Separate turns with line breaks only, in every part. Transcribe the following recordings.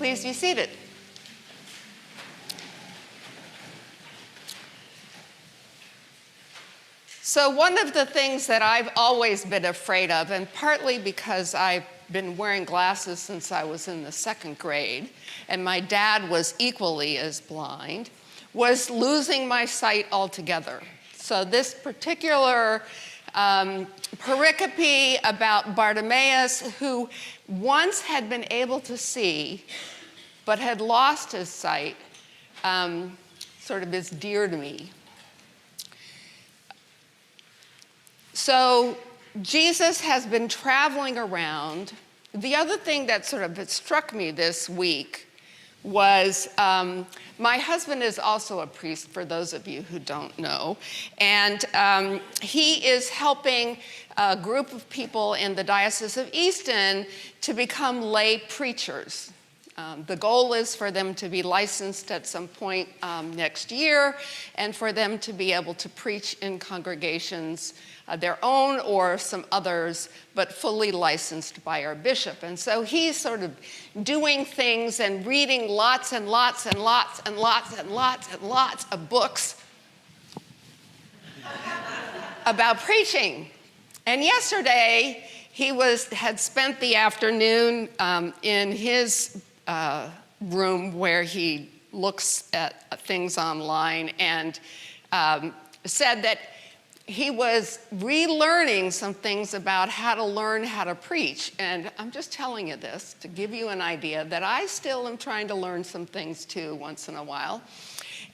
Please be seated. So one of the things that I've always been afraid of, and partly because I've been wearing glasses since I was in the second grade, and my dad was equally as blind, was losing my sight altogether. So this particular pericope about Bartimaeus, who once had been able to see, but had lost his sight, sort of is dear to me. So Jesus has been traveling around. The other thing that sort of struck me this week was my husband is also a priest, for those of you who don't know, and he is helping a group of people in the Diocese of Easton to become lay preachers. The goal is for them to be licensed at some point next year, and for them to be able to preach in congregations, their own or some others, but fully licensed by our bishop. And so he's sort of doing things and reading lots and lots and lots and lots and lots and lots of books about preaching. And yesterday, he had spent the afternoon in his room where he looks at things online, and said that he was relearning some things about how to learn how to preach. And I'm just telling you this to give you an idea that I still am trying to learn some things too once in a while.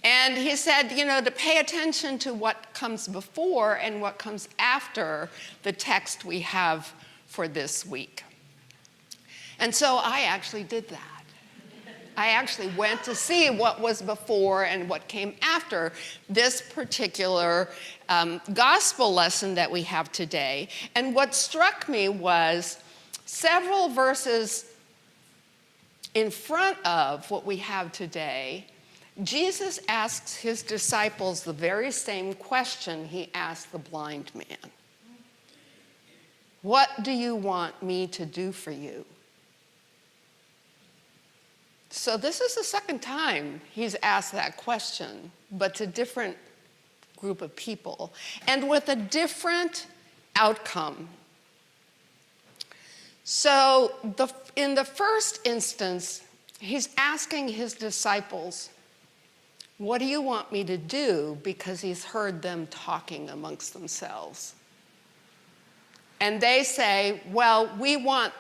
And he said, to pay attention to what comes before and what comes after the text we have for this week. And so I actually did that. I actually went to see what was before and what came after this particular gospel lesson that we have today. And what struck me was several verses in front of what we have today, Jesus asks his disciples the very same question he asked the blind man. What do you want me to do for you? So this is the second time he's asked that question, but to a different group of people, and with a different outcome. So in the first instance, he's asking his disciples, what do you want me to do? Because he's heard them talking amongst themselves. And they say, well, we want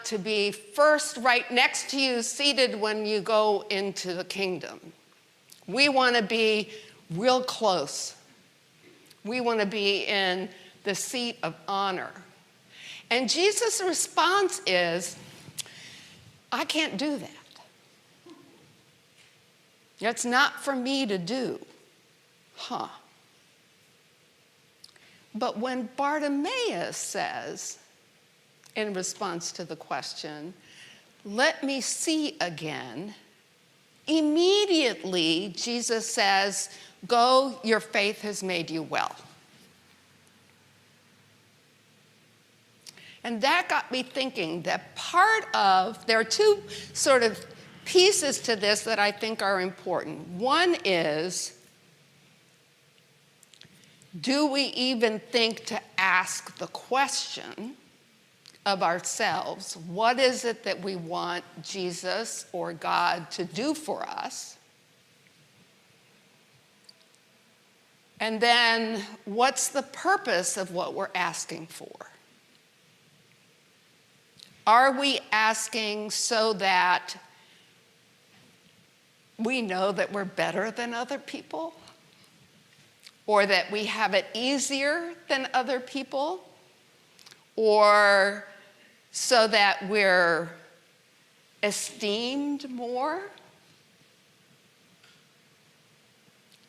to be first right next to you, seated when you go into the kingdom. We want to be real close. We want to be in the seat of honor. And Jesus' response is, I can't do that. It's not for me to do. But when Bartimaeus says, in response to the question, let me see again, immediately Jesus says, go, your faith has made you well. And that got me thinking that there are two sort of pieces to this that I think are important. One is, do we even think to ask the question of ourselves, what is it that we want Jesus or God to do for us? And then, what's the purpose of what we're asking for? Are we asking so that we know that we're better than other people? Or that we have it easier than other people? Or so that we're esteemed more?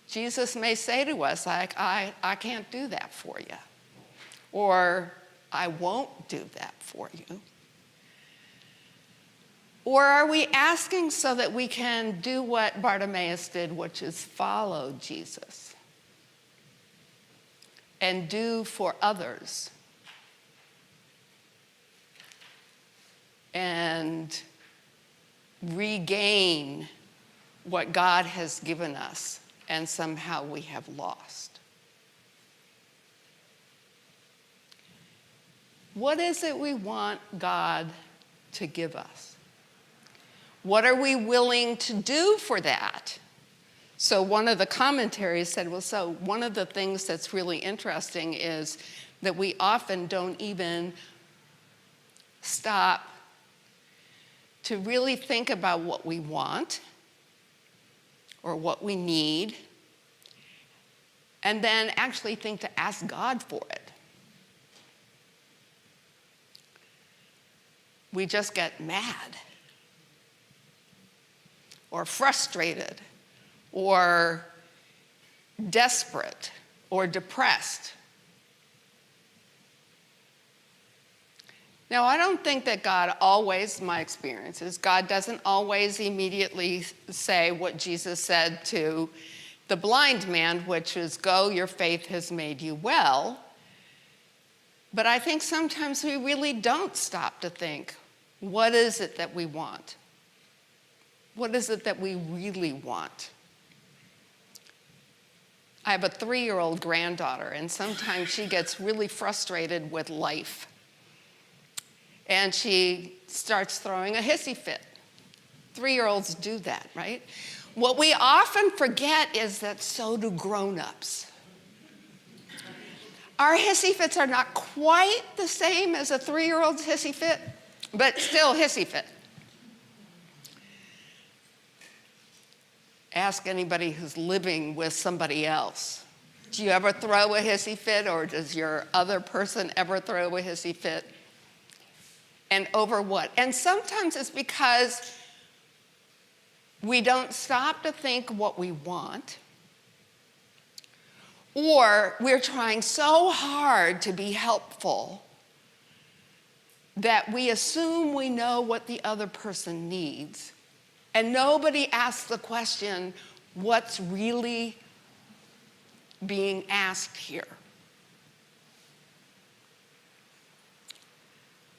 Jesus may say to us, I can't do that for you. Or I won't do that for you. Or are we asking so that we can do what Bartimaeus did, which is follow Jesus and do for others and regain what God has given us and somehow we have lost. What is it we want God to give us? What are we willing to do for that? So one of the commentaries said, well, so one of the things that's really interesting is that we often don't even stop to really think about what we want or what we need, and then actually think to ask God for it. We just get mad or frustrated or desperate or depressed. Now, I don't think that God always, my experience is, God doesn't always immediately say what Jesus said to the blind man, which is, go, your faith has made you well. But I think sometimes we really don't stop to think, what is it that we want? What is it that we really want? I have a 3-year-old granddaughter, and sometimes she gets really frustrated with life. And she starts throwing a hissy fit. 3-year-olds do that, right? What we often forget is that so do grown-ups. Our hissy fits are not quite the same as a 3-year-old's hissy fit, but still hissy fit. Ask anybody who's living with somebody else. Do you ever throw a hissy fit, or does your other person ever throw a hissy fit? And over what? And sometimes it's because we don't stop to think what we want, or we're trying so hard to be helpful that we assume we know what the other person needs. And nobody asks the question, what's really being asked here?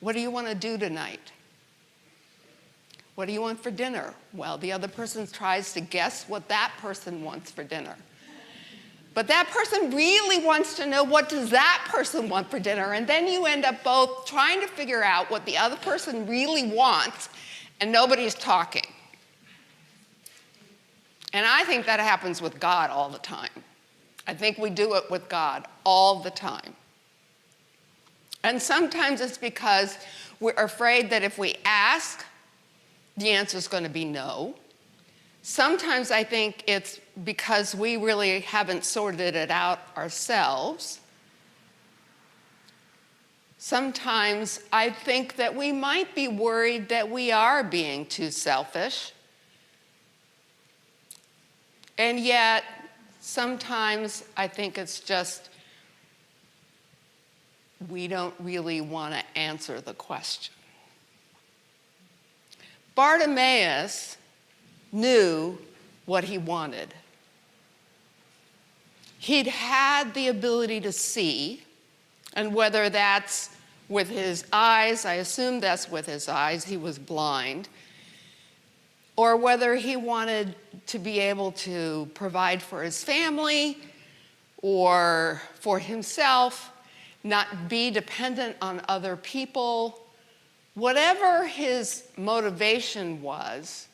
What do you want to do tonight? What do you want for dinner? Well, the other person tries to guess what that person wants for dinner. But that person really wants to know, what does that person want for dinner? And then you end up both trying to figure out what the other person really wants, and nobody's talking. And I think that happens with God all the time. I think we do it with God all the time. And sometimes it's because we're afraid that if we ask, the answer is going to be no. Sometimes I think it's because we really haven't sorted it out ourselves. Sometimes I think that we might be worried that we are being too selfish. And yet, sometimes I think it's just we don't really want to answer the question. Bartimaeus knew what he wanted. He'd had the ability to see, and whether that's with his eyes, I assume that's with his eyes, he was blind, or whether he wanted to be able to provide for his family or for himself, not be dependent on other people. Whatever his motivation was,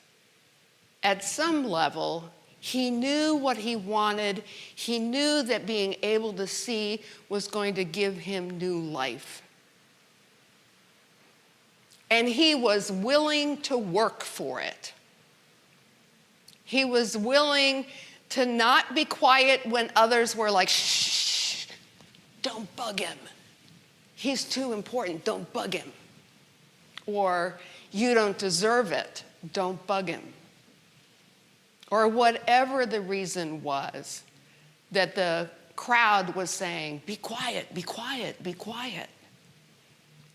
at some level, he knew what he wanted. He knew that being able to see was going to give him new life. And he was willing to work for it. He was willing to not be quiet when others were like, shh, don't bug him. He's too important, don't bug him. Or, you don't deserve it, don't bug him. Or whatever the reason was that the crowd was saying, be quiet, be quiet, be quiet.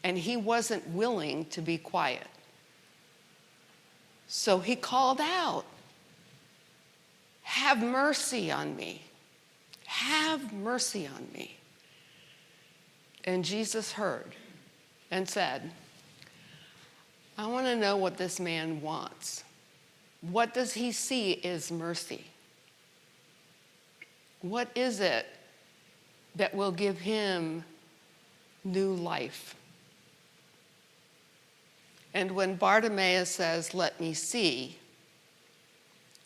And he wasn't willing to be quiet. So he called out, have mercy on me. Have mercy on me. And Jesus heard and said, I want to know what this man wants. What does he see is mercy? What is it that will give him new life? And when Bartimaeus says, "Let me see,"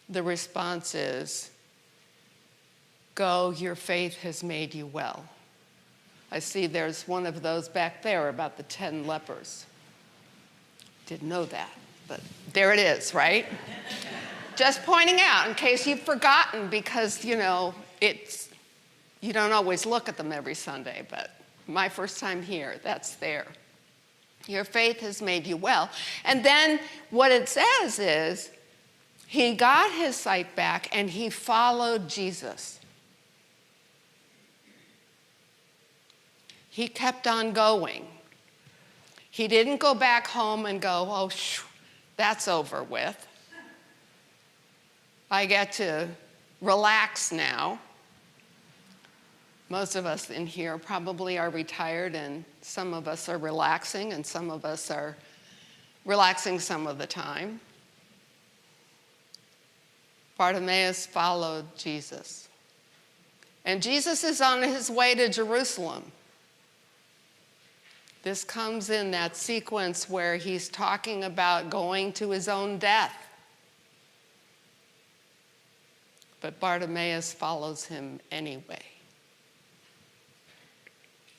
the response is, "Go, your faith has made you well." I see there's one of those back there about the 10 lepers. Didn't know that, but there it is, right? Just pointing out in case you've forgotten, because, you don't always look at them every Sunday, but my first time here, that's there. Your faith has made you well. And then what it says is, he got his sight back and he followed Jesus. He kept on going. He didn't go back home and go, "Oh, that's over with. I get to relax now." Most of us in here probably are retired, and some of us are relaxing, and some of us are relaxing some of the time. Bartimaeus followed Jesus. And Jesus is on his way to Jerusalem. This comes in that sequence where he's talking about going to his own death. But Bartimaeus follows him anyway.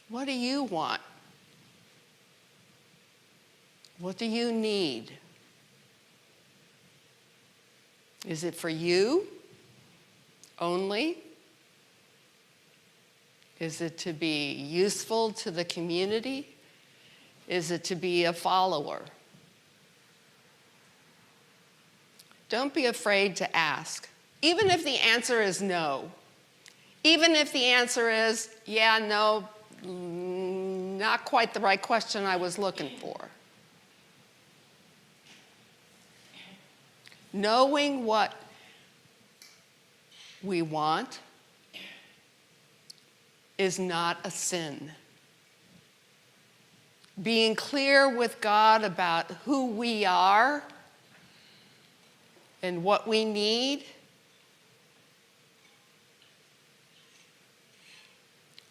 What do you want? What do you need? Is it for you only? Is it to be useful to the community? Is it to be a follower? Don't be afraid to ask, even if the answer is no. Even if the answer is, yeah, no, not quite the right question I was looking for. Knowing what we want is not a sin. Being clear with God about who we are and what we need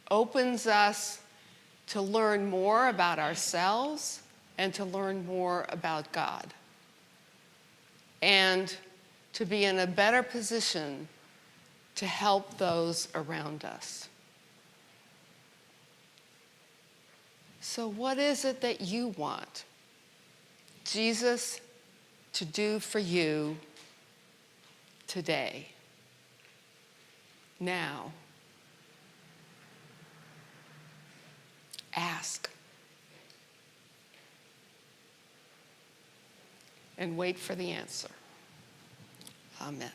opens us to learn more about ourselves and to learn more about God, and to be in a better position to help those around us. So what is it that you want Jesus to do for you today, now? Ask. And wait for the answer. Amen.